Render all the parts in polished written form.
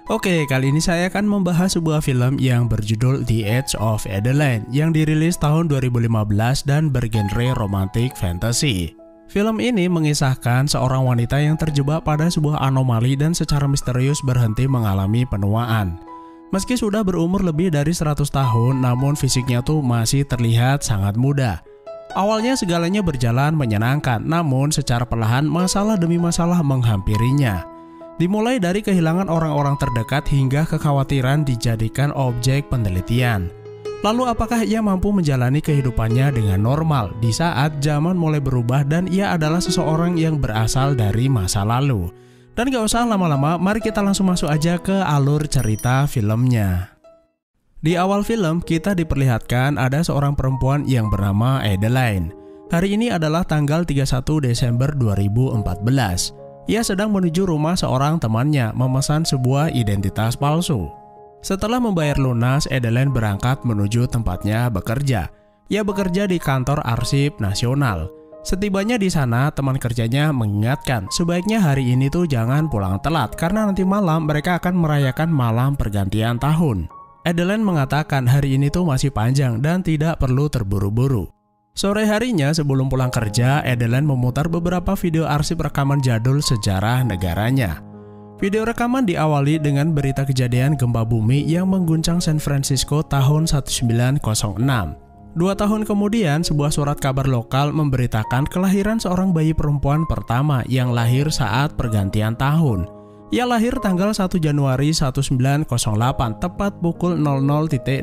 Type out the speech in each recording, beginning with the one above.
Oke, kali ini saya akan membahas sebuah film yang berjudul The Age of Adaline yang dirilis tahun 2015 dan bergenre romantic fantasy. Film ini mengisahkan seorang wanita yang terjebak pada sebuah anomali dan secara misterius berhenti mengalami penuaan. Meski sudah berumur lebih dari 100 tahun, namun fisiknya tuh masih terlihat sangat muda. Awalnya segalanya berjalan menyenangkan, namun secara perlahan masalah demi masalah menghampirinya. Dimulai dari kehilangan orang-orang terdekat hingga kekhawatiran dijadikan objek penelitian. Lalu apakah ia mampu menjalani kehidupannya dengan normal di saat zaman mulai berubah dan ia adalah seseorang yang berasal dari masa lalu? Dan gak usah lama-lama, mari kita langsung masuk aja ke alur cerita filmnya. Di awal film kita diperlihatkan ada seorang perempuan yang bernama Adaline. Hari ini adalah tanggal 31 Desember 2014. Ia sedang menuju rumah seorang temannya memesan sebuah identitas palsu. Setelah membayar lunas, Adaline berangkat menuju tempatnya bekerja. Ia bekerja di kantor arsip nasional. Setibanya di sana, teman kerjanya mengingatkan sebaiknya hari ini tuh jangan pulang telat karena nanti malam mereka akan merayakan malam pergantian tahun. Adaline mengatakan hari ini tuh masih panjang dan tidak perlu terburu-buru. Sore harinya sebelum pulang kerja, Adaline memutar beberapa video arsip rekaman jadul sejarah negaranya. Video rekaman diawali dengan berita kejadian gempa bumi yang mengguncang San Francisco tahun 1906. 2 tahun kemudian, sebuah surat kabar lokal memberitakan kelahiran seorang bayi perempuan pertama yang lahir saat pergantian tahun. Ia lahir tanggal 1 Januari 1908 tepat pukul 00.01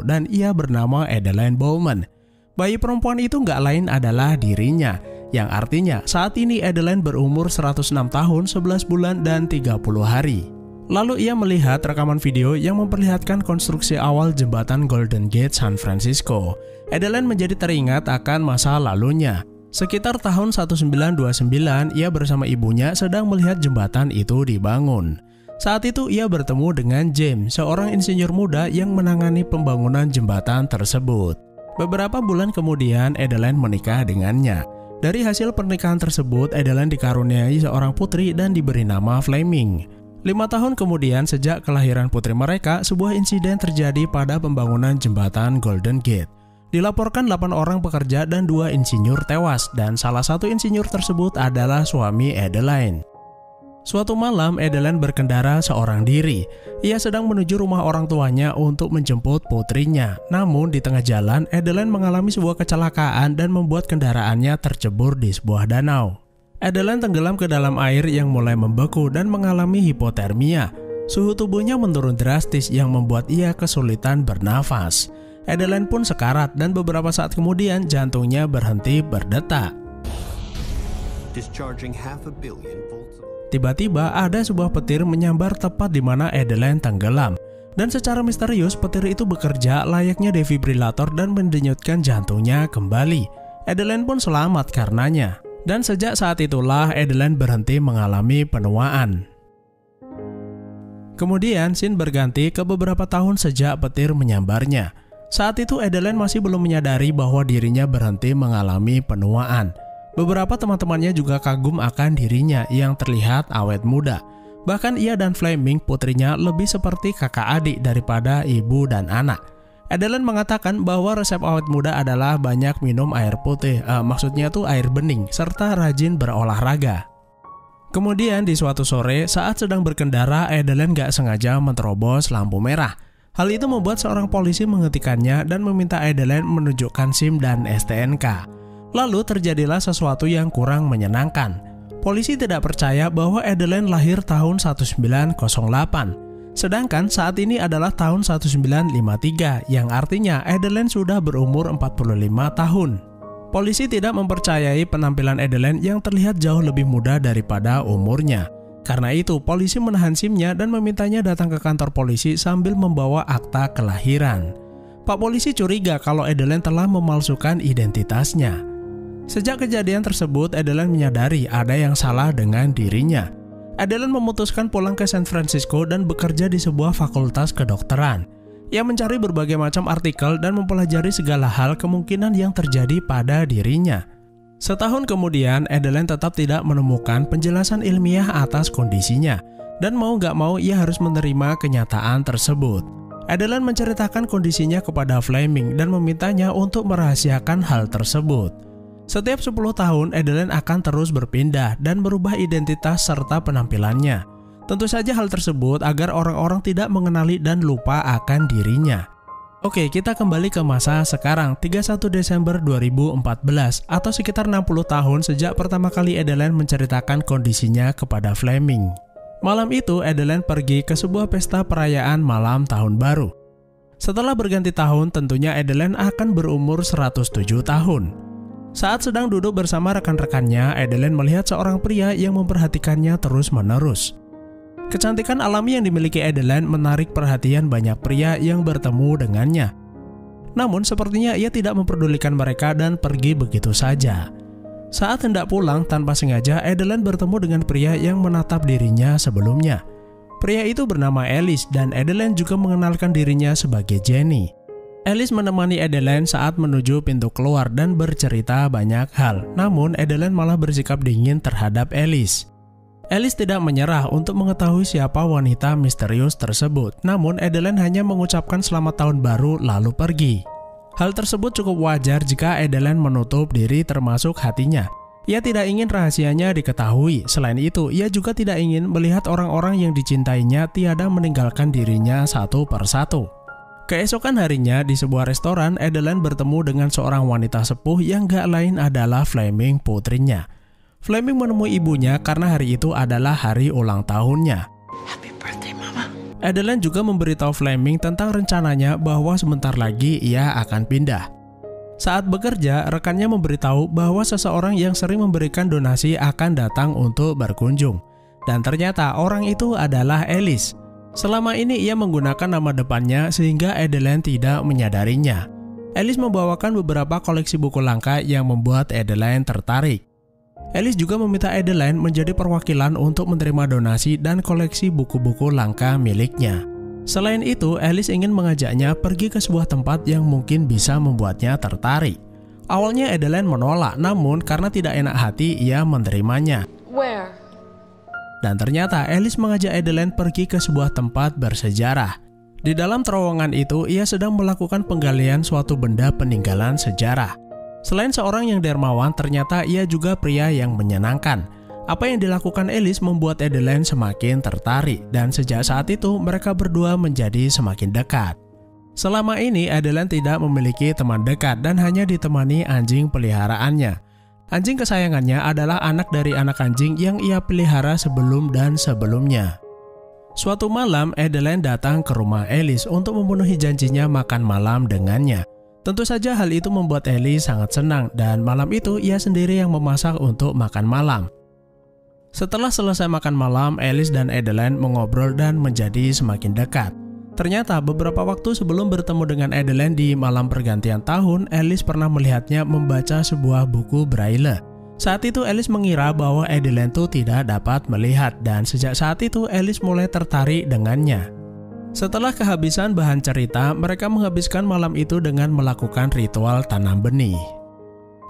dan ia bernama Adaline Bowman. Bayi perempuan itu nggak lain adalah dirinya, yang artinya saat ini Adaline berumur 106 tahun, 11 bulan, dan 30 hari. Lalu ia melihat rekaman video yang memperlihatkan konstruksi awal jembatan Golden Gate San Francisco. Adaline menjadi teringat akan masa lalunya. Sekitar tahun 1929, ia bersama ibunya sedang melihat jembatan itu dibangun. Saat itu ia bertemu dengan James, seorang insinyur muda yang menangani pembangunan jembatan tersebut. Beberapa bulan kemudian, Adaline menikah dengannya. Dari hasil pernikahan tersebut, Adaline dikaruniai seorang putri dan diberi nama Fleming. 5 tahun kemudian sejak kelahiran putri mereka, sebuah insiden terjadi pada pembangunan jembatan Golden Gate. Dilaporkan 8 orang pekerja dan 2 insinyur tewas, dan salah satu insinyur tersebut adalah suami Adaline. Suatu malam, Adaline berkendara seorang diri. Ia sedang menuju rumah orang tuanya untuk menjemput putrinya. Namun di tengah jalan, Adaline mengalami sebuah kecelakaan dan membuat kendaraannya tercebur di sebuah danau. Adaline tenggelam ke dalam air yang mulai membeku dan mengalami hipotermia. Suhu tubuhnya menurun drastis yang membuat ia kesulitan bernafas. Adaline pun sekarat dan beberapa saat kemudian jantungnya berhenti berdetak. Tiba-tiba ada sebuah petir menyambar tepat di mana Adaline tenggelam. Dan secara misterius petir itu bekerja layaknya defibrilator dan mendenyutkan jantungnya kembali. Adaline pun selamat karenanya. Dan sejak saat itulah Adaline berhenti mengalami penuaan. Kemudian scene berganti ke beberapa tahun sejak petir menyambarnya. Saat itu Adaline masih belum menyadari bahwa dirinya berhenti mengalami penuaan. Beberapa teman-temannya juga kagum akan dirinya yang terlihat awet muda. Bahkan ia dan Fleming, putrinya, lebih seperti kakak adik daripada ibu dan anak. Adaline mengatakan bahwa resep awet muda adalah banyak minum air putih, maksudnya tuh air bening, serta rajin berolahraga. Kemudian di suatu sore, saat sedang berkendara, Adaline gak sengaja menerobos lampu merah. Hal itu membuat seorang polisi menghentikannya dan meminta Adaline menunjukkan SIM dan STNK. Lalu terjadilah sesuatu yang kurang menyenangkan. Polisi tidak percaya bahwa Adaline lahir tahun 1908. Sedangkan saat ini adalah tahun 1953, yang artinya Adaline sudah berumur 45 tahun. Polisi tidak mempercayai penampilan Adaline yang terlihat jauh lebih muda daripada umurnya. Karena itu, polisi menahan SIM-nya dan memintanya datang ke kantor polisi sambil membawa akta kelahiran. Pak polisi curiga kalau Adaline telah memalsukan identitasnya. Sejak kejadian tersebut, Adaline menyadari ada yang salah dengan dirinya. Adaline memutuskan pulang ke San Francisco dan bekerja di sebuah fakultas kedokteran. Ia mencari berbagai macam artikel dan mempelajari segala hal kemungkinan yang terjadi pada dirinya. Setahun kemudian, Adaline tetap tidak menemukan penjelasan ilmiah atas kondisinya. Dan mau gak mau ia harus menerima kenyataan tersebut. Adeline menceritakan kondisinya kepada Fleming dan memintanya untuk merahasiakan hal tersebut. Setiap 10 tahun, Adeline akan terus berpindah dan merubah identitas serta penampilannya. Tentu saja hal tersebut agar orang-orang tidak mengenali dan lupa akan dirinya. Oke, kita kembali ke masa sekarang, 31 Desember 2014 atau sekitar 60 tahun sejak pertama kali Adeline menceritakan kondisinya kepada Fleming. Malam itu, Adeline pergi ke sebuah pesta perayaan malam tahun baru. Setelah berganti tahun, tentunya Adeline akan berumur 107 tahun. Saat sedang duduk bersama rekan-rekannya, Adeline melihat seorang pria yang memperhatikannya terus-menerus. Kecantikan alami yang dimiliki Adeline menarik perhatian banyak pria yang bertemu dengannya. Namun, sepertinya ia tidak memperdulikan mereka dan pergi begitu saja. Saat hendak pulang, tanpa sengaja Adeline bertemu dengan pria yang menatap dirinya sebelumnya. Pria itu bernama Alice dan Adeline juga mengenalkan dirinya sebagai Jenny. Alice menemani Adeline saat menuju pintu keluar dan bercerita banyak hal. Namun Adeline malah bersikap dingin terhadap Alice. Alice tidak menyerah untuk mengetahui siapa wanita misterius tersebut. Namun Adeline hanya mengucapkan selamat tahun baru lalu pergi. Hal tersebut cukup wajar jika Adeline menutup diri termasuk hatinya. Ia tidak ingin rahasianya diketahui. Selain itu, ia juga tidak ingin melihat orang-orang yang dicintainya tiada meninggalkan dirinya satu persatu. Keesokan harinya di sebuah restoran, Adeline bertemu dengan seorang wanita sepuh yang gak lain adalah Fleming, putrinya. Fleming menemui ibunya karena hari itu adalah hari ulang tahunnya. Happy birthday, Mama. Adeline juga memberitahu Fleming tentang rencananya bahwa sebentar lagi ia akan pindah. Saat bekerja, rekannya memberitahu bahwa seseorang yang sering memberikan donasi akan datang untuk berkunjung. Dan ternyata orang itu adalah Alice. Selama ini ia menggunakan nama depannya sehingga Adeline tidak menyadarinya. Alice membawakan beberapa koleksi buku langka yang membuat Adeline tertarik. Alice juga meminta Adeline menjadi perwakilan untuk menerima donasi dan koleksi buku-buku langka miliknya. Selain itu, Alice ingin mengajaknya pergi ke sebuah tempat yang mungkin bisa membuatnya tertarik. Awalnya Adeline menolak, namun karena tidak enak hati, ia menerimanya. Where? Dan ternyata Alice mengajak Adeline pergi ke sebuah tempat bersejarah. Di dalam terowongan itu, ia sedang melakukan penggalian suatu benda peninggalan sejarah. Selain seorang yang dermawan, ternyata ia juga pria yang menyenangkan. Apa yang dilakukan Alice membuat Adeline semakin tertarik, dan sejak saat itu mereka berdua menjadi semakin dekat. Selama ini Adeline tidak memiliki teman dekat dan hanya ditemani anjing peliharaannya. Anjing kesayangannya adalah anak dari anak anjing yang ia pelihara sebelum dan sebelumnya. Suatu malam, Adeline datang ke rumah Alice untuk memenuhi janjinya makan malam dengannya. Tentu saja hal itu membuat Alice sangat senang dan malam itu ia sendiri yang memasak untuk makan malam. Setelah selesai makan malam, Alice dan Adeline mengobrol dan menjadi semakin dekat. Ternyata beberapa waktu sebelum bertemu dengan Adeline di malam pergantian tahun, Alice pernah melihatnya membaca sebuah buku Braille. Saat itu Alice mengira bahwa Adeline itu tidak dapat melihat dan sejak saat itu Alice mulai tertarik dengannya. Setelah kehabisan bahan cerita, mereka menghabiskan malam itu dengan melakukan ritual tanam benih.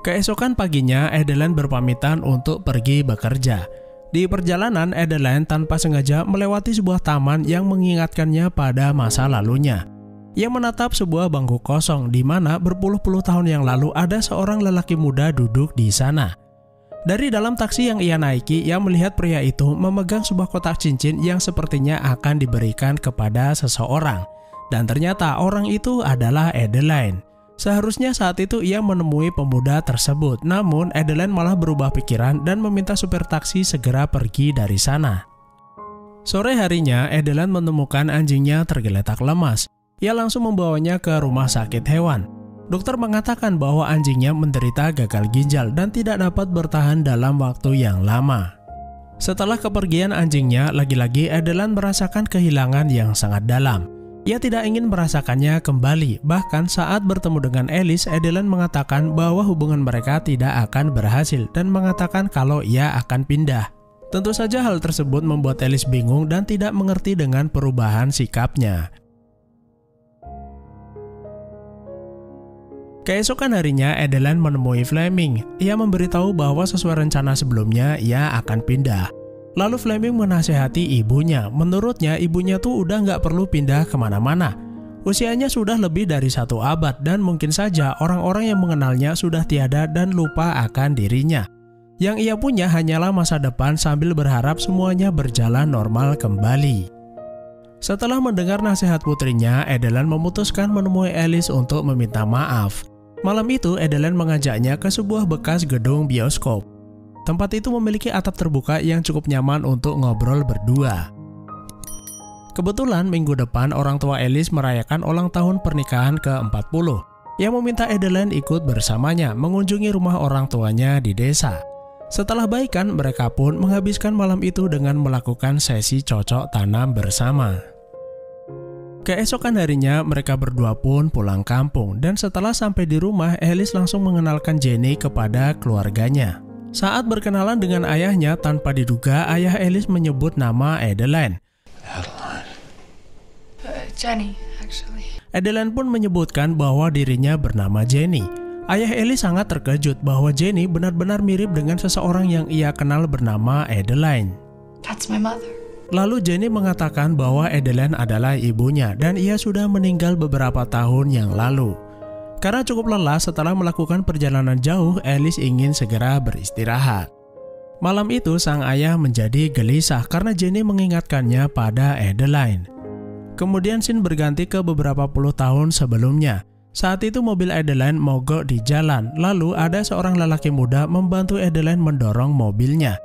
Keesokan paginya, Adeline berpamitan untuk pergi bekerja. Di perjalanan, Adeline tanpa sengaja melewati sebuah taman yang mengingatkannya pada masa lalunya. Ia menatap sebuah bangku kosong di mana berpuluh-puluh tahun yang lalu ada seorang lelaki muda duduk di sana. Dari dalam taksi yang ia naiki, ia melihat pria itu memegang sebuah kotak cincin yang sepertinya akan diberikan kepada seseorang. Dan ternyata orang itu adalah Adeline. Seharusnya saat itu ia menemui pemuda tersebut, namun Adeline malah berubah pikiran dan meminta supir taksi segera pergi dari sana. Sore harinya, Adeline menemukan anjingnya tergeletak lemas. Ia langsung membawanya ke rumah sakit hewan. Dokter mengatakan bahwa anjingnya menderita gagal ginjal dan tidak dapat bertahan dalam waktu yang lama. Setelah kepergian anjingnya, lagi-lagi Adeline merasakan kehilangan yang sangat dalam. Ia tidak ingin merasakannya kembali, bahkan saat bertemu dengan Alice, Adeline mengatakan bahwa hubungan mereka tidak akan berhasil dan mengatakan kalau ia akan pindah. Tentu saja hal tersebut membuat Alice bingung dan tidak mengerti dengan perubahan sikapnya. Keesokan harinya, Adeline menemui Fleming. Ia memberitahu bahwa sesuai rencana sebelumnya, ia akan pindah. Lalu Fleming menasehati ibunya. Menurutnya ibunya tuh udah nggak perlu pindah kemana-mana. Usianya sudah lebih dari 1 abad dan mungkin saja orang-orang yang mengenalnya sudah tiada dan lupa akan dirinya. Yang ia punya hanyalah masa depan sambil berharap semuanya berjalan normal kembali. Setelah mendengar nasihat putrinya, Adeline memutuskan menemui Alice untuk meminta maaf. Malam itu, Adeline mengajaknya ke sebuah bekas gedung bioskop. Tempat itu memiliki atap terbuka yang cukup nyaman untuk ngobrol berdua. Kebetulan minggu depan orang tua Alice merayakan ulang tahun pernikahan ke-40. Ia meminta Adeline ikut bersamanya mengunjungi rumah orang tuanya di desa. Setelah baikan, mereka pun menghabiskan malam itu dengan melakukan sesi cocok tanam bersama. Keesokan harinya, mereka berdua pun pulang kampung dan setelah sampai di rumah, Alice langsung mengenalkan Jenny kepada keluarganya. Saat berkenalan dengan ayahnya, tanpa diduga ayah Alice menyebut nama Adeline. Jenny, actually. Adeline pun menyebutkan bahwa dirinya bernama Jenny. Ayah Alice sangat terkejut bahwa Jenny benar-benar mirip dengan seseorang yang ia kenal bernama Adeline. That's my mother. Lalu Jenny mengatakan bahwa Adeline adalah ibunya dan ia sudah meninggal beberapa tahun yang lalu. Karena cukup lelah setelah melakukan perjalanan jauh, Alice ingin segera beristirahat. Malam itu sang ayah menjadi gelisah karena Jenny mengingatkannya pada Adeline. Kemudian scene berganti ke beberapa puluh tahun sebelumnya. Saat itu mobil Adeline mogok di jalan, lalu ada seorang lelaki muda membantu Adeline mendorong mobilnya.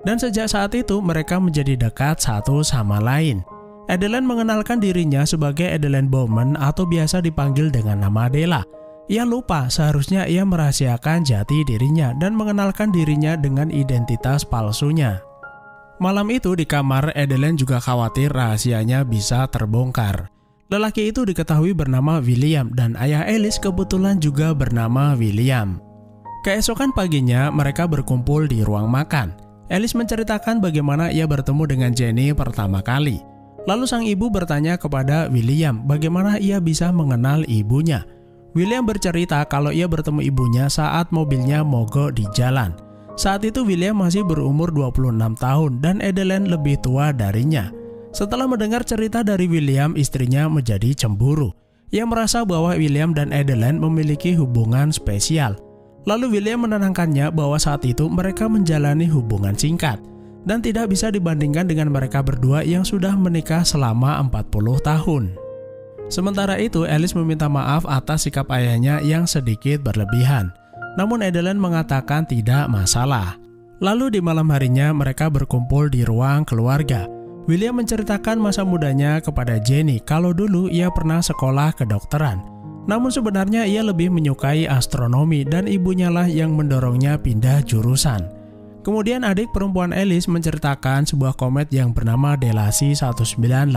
Dan sejak saat itu mereka menjadi dekat satu sama lain. Adeline mengenalkan dirinya sebagai Adeline Bowman atau biasa dipanggil dengan nama Della. Ia lupa seharusnya ia merahasiakan jati dirinya dan mengenalkan dirinya dengan identitas palsunya. Malam itu di kamar, Adeline juga khawatir rahasianya bisa terbongkar. Lelaki itu diketahui bernama William dan ayah Alice kebetulan juga bernama William. Keesokan paginya mereka berkumpul di ruang makan. Alice menceritakan bagaimana ia bertemu dengan Jenny pertama kali. Lalu sang ibu bertanya kepada William bagaimana ia bisa mengenal ibunya. William bercerita kalau ia bertemu ibunya saat mobilnya mogok di jalan. Saat itu William masih berumur 26 tahun dan Adeline lebih tua darinya. Setelah mendengar cerita dari William, istrinya menjadi cemburu. Ia merasa bahwa William dan Adeline memiliki hubungan spesial. Lalu William menenangkannya bahwa saat itu mereka menjalani hubungan singkat dan tidak bisa dibandingkan dengan mereka berdua yang sudah menikah selama 40 tahun. Sementara itu, Alice meminta maaf atas sikap ayahnya yang sedikit berlebihan. Namun Adeline mengatakan tidak masalah. Lalu di malam harinya mereka berkumpul di ruang keluarga. William menceritakan masa mudanya kepada Jenny kalau dulu ia pernah sekolah kedokteran. Namun sebenarnya ia lebih menyukai astronomi dan ibunya lah yang mendorongnya pindah jurusan. Kemudian adik perempuan Alice menceritakan sebuah komet yang bernama Delasi 1981.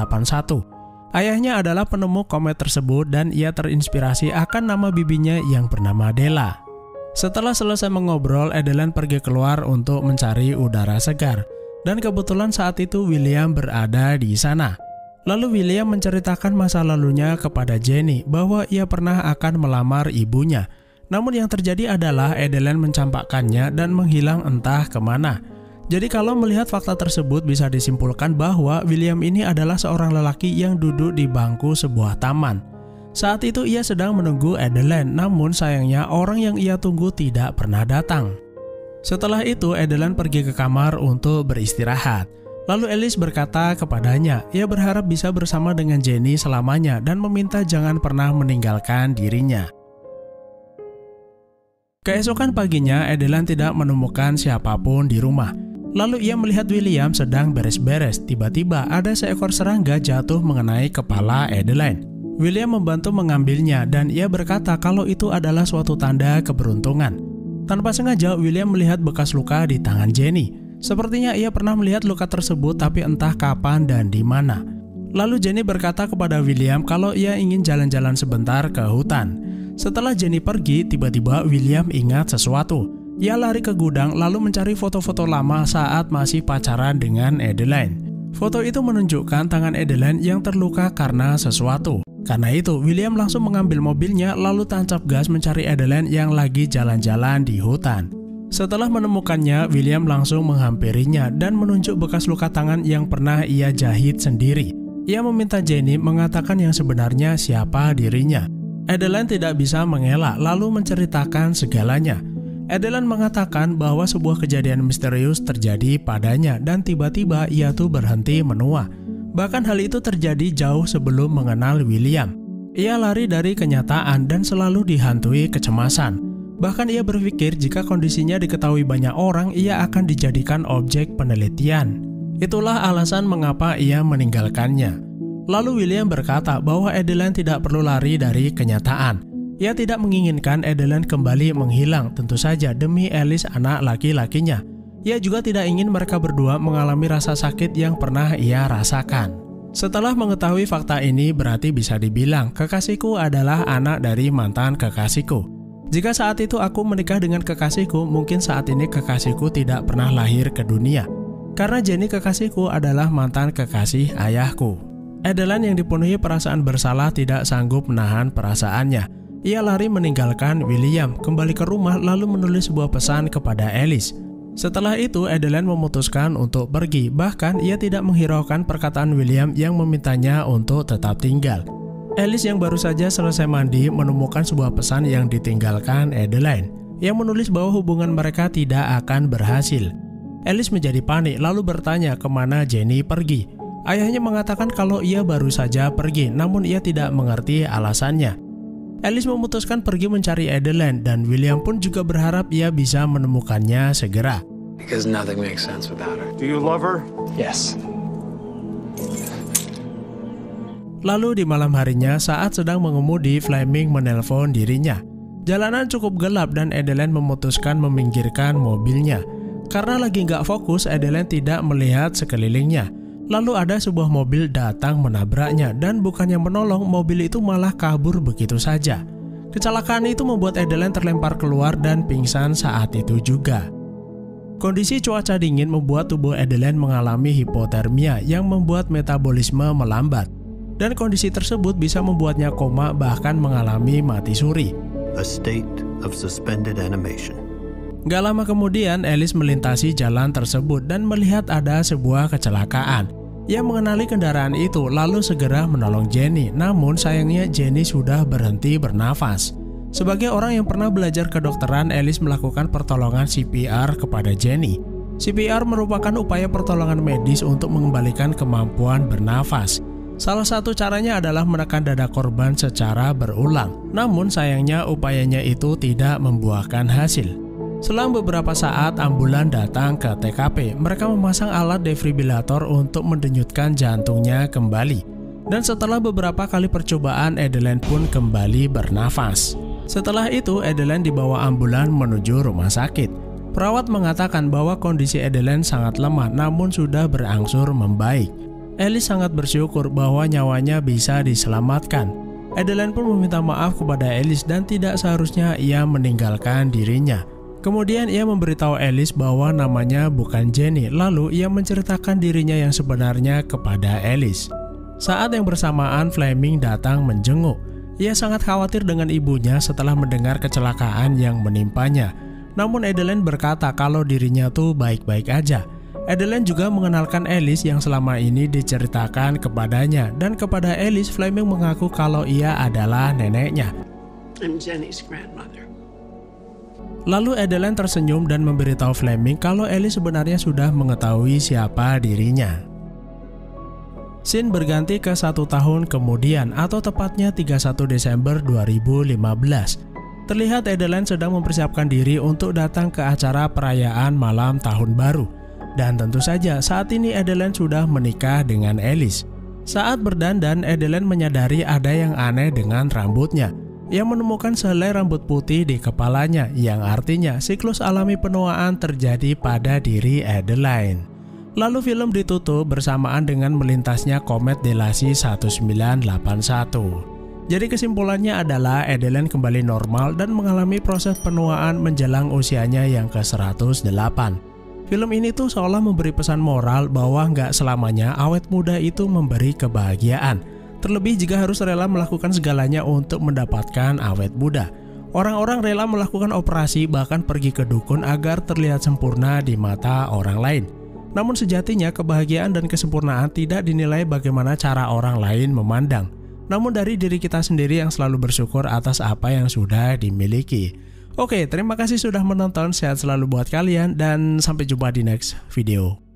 Ayahnya adalah penemu komet tersebut dan ia terinspirasi akan nama bibinya yang bernama Della. Setelah selesai mengobrol, Adeline pergi keluar untuk mencari udara segar. Dan kebetulan saat itu William berada di sana. Lalu William menceritakan masa lalunya kepada Jenny bahwa ia pernah akan melamar ibunya. Namun yang terjadi adalah Adeline mencampakkannya dan menghilang entah kemana. Jadi kalau melihat fakta tersebut bisa disimpulkan bahwa William ini adalah seorang lelaki yang duduk di bangku sebuah taman. Saat itu ia sedang menunggu Adeline, namun sayangnya orang yang ia tunggu tidak pernah datang. Setelah itu Adeline pergi ke kamar untuk beristirahat. Lalu Alice berkata kepadanya, ia berharap bisa bersama dengan Jenny selamanya dan meminta jangan pernah meninggalkan dirinya. Keesokan paginya Adeline tidak menemukan siapapun di rumah. Lalu ia melihat William sedang beres-beres. Tiba-tiba ada seekor serangga jatuh mengenai kepala Adeline. William membantu mengambilnya dan ia berkata kalau itu adalah suatu tanda keberuntungan. Tanpa sengaja William melihat bekas luka di tangan Jenny. Sepertinya ia pernah melihat luka tersebut tapi entah kapan dan di mana. Lalu Jenny berkata kepada William kalau ia ingin jalan-jalan sebentar ke hutan. Setelah Jenny pergi, tiba-tiba William ingat sesuatu. Ia lari ke gudang lalu mencari foto-foto lama saat masih pacaran dengan Adeline. Foto itu menunjukkan tangan Adeline yang terluka karena sesuatu. Karena itu, William langsung mengambil mobilnya lalu tancap gas mencari Adeline yang lagi jalan-jalan di hutan. Setelah menemukannya, William langsung menghampirinya dan menunjuk bekas luka tangan yang pernah ia jahit sendiri. Ia meminta Jenny mengatakan yang sebenarnya siapa dirinya. Adeline tidak bisa mengelak lalu menceritakan segalanya. Adeline mengatakan bahwa sebuah kejadian misterius terjadi padanya dan tiba-tiba ia tuh berhenti menua. Bahkan hal itu terjadi jauh sebelum mengenal William. Ia lari dari kenyataan dan selalu dihantui kecemasan. Bahkan ia berpikir jika kondisinya diketahui banyak orang, ia akan dijadikan objek penelitian. Itulah alasan mengapa ia meninggalkannya. Lalu William berkata bahwa Adeline tidak perlu lari dari kenyataan. Ia tidak menginginkan Adeline kembali menghilang, tentu saja demi Alice anak laki-lakinya. Ia juga tidak ingin mereka berdua mengalami rasa sakit yang pernah ia rasakan. Setelah mengetahui fakta ini, berarti bisa dibilang kekasihku adalah anak dari mantan kekasihku. Jika saat itu aku menikah dengan kekasihku, mungkin saat ini kekasihku tidak pernah lahir ke dunia. Karena Jenny kekasihku adalah mantan kekasih ayahku. Adeline yang dipenuhi perasaan bersalah tidak sanggup menahan perasaannya. Ia lari meninggalkan William, kembali ke rumah lalu menulis sebuah pesan kepada Alice. Setelah itu, Adeline memutuskan untuk pergi, bahkan ia tidak menghiraukan perkataan William yang memintanya untuk tetap tinggal. Alice yang baru saja selesai mandi menemukan sebuah pesan yang ditinggalkan Adeline yang menulis bahwa hubungan mereka tidak akan berhasil. Alice menjadi panik lalu bertanya kemana Jenny pergi. Ayahnya mengatakan kalau ia baru saja pergi, namun ia tidak mengerti alasannya. Alice memutuskan pergi mencari Adeline dan William pun juga berharap ia bisa menemukannya segera. Because nothing makes sense without her. Do you love her? Yes. Lalu di malam harinya saat sedang mengemudi, Fleming menelpon dirinya. Jalanan cukup gelap dan Adeline memutuskan meminggirkan mobilnya. Karena lagi nggak fokus, Adeline tidak melihat sekelilingnya. Lalu ada sebuah mobil datang menabraknya dan bukannya menolong, mobil itu malah kabur begitu saja. Kecelakaan itu membuat Adeline terlempar keluar dan pingsan saat itu juga. Kondisi cuaca dingin membuat tubuh Adeline mengalami hipotermia yang membuat metabolisme melambat. Dan kondisi tersebut bisa membuatnya koma bahkan mengalami mati suri. A state of suspended animation. Gak lama kemudian Alice melintasi jalan tersebut dan melihat ada sebuah kecelakaan. Ia mengenali kendaraan itu lalu segera menolong Jenny, namun sayangnya Jenny sudah berhenti bernafas. Sebagai orang yang pernah belajar kedokteran, Alice melakukan pertolongan CPR kepada Jenny. CPR merupakan upaya pertolongan medis untuk mengembalikan kemampuan bernafas. Salah satu caranya adalah menekan dada korban secara berulang. Namun sayangnya upayanya itu tidak membuahkan hasil. Selang beberapa saat ambulan datang ke TKP. Mereka memasang alat defibrilator untuk mendenyutkan jantungnya kembali. Dan setelah beberapa kali percobaan, Adeline pun kembali bernafas. Setelah itu Adeline dibawa ambulan menuju rumah sakit. Perawat mengatakan bahwa kondisi Adeline sangat lemah namun sudah berangsur membaik. Alice sangat bersyukur bahwa nyawanya bisa diselamatkan. Adeline pun meminta maaf kepada Alice dan tidak seharusnya ia meninggalkan dirinya. Kemudian ia memberitahu Alice bahwa namanya bukan Jenny, lalu ia menceritakan dirinya yang sebenarnya kepada Alice. Saat yang bersamaan Fleming datang menjenguk. Ia sangat khawatir dengan ibunya setelah mendengar kecelakaan yang menimpanya. Namun Adeline berkata kalau dirinya tuh baik-baik aja. Adeline juga mengenalkan Alice yang selama ini diceritakan kepadanya, dan kepada Alice Fleming mengaku kalau ia adalah neneknya. I'm Jenny's grandmother. Lalu Adeline tersenyum dan memberitahu Fleming kalau Alice sebenarnya sudah mengetahui siapa dirinya. Scene berganti ke 1 tahun kemudian, atau tepatnya 31 Desember 2015. Terlihat Adeline sedang mempersiapkan diri untuk datang ke acara perayaan malam tahun baru. Dan tentu saja saat ini Adeline sudah menikah dengan Alice. Saat berdandan, Adeline menyadari ada yang aneh dengan rambutnya. Ia menemukan sehelai rambut putih di kepalanya, yang artinya siklus alami penuaan terjadi pada diri Adeline. Lalu film ditutup bersamaan dengan melintasnya komet Delasi 1981. Jadi kesimpulannya adalah Adeline kembali normal dan mengalami proses penuaan menjelang usianya yang ke-108. Film ini tuh seolah memberi pesan moral bahwa nggak selamanya awet muda itu memberi kebahagiaan. Terlebih jika harus rela melakukan segalanya untuk mendapatkan awet muda. Orang-orang rela melakukan operasi bahkan pergi ke dukun agar terlihat sempurna di mata orang lain. Namun sejatinya kebahagiaan dan kesempurnaan tidak dinilai bagaimana cara orang lain memandang, namun dari diri kita sendiri yang selalu bersyukur atas apa yang sudah dimiliki. Oke, terima kasih sudah menonton, sehat selalu buat kalian dan sampai jumpa di next video.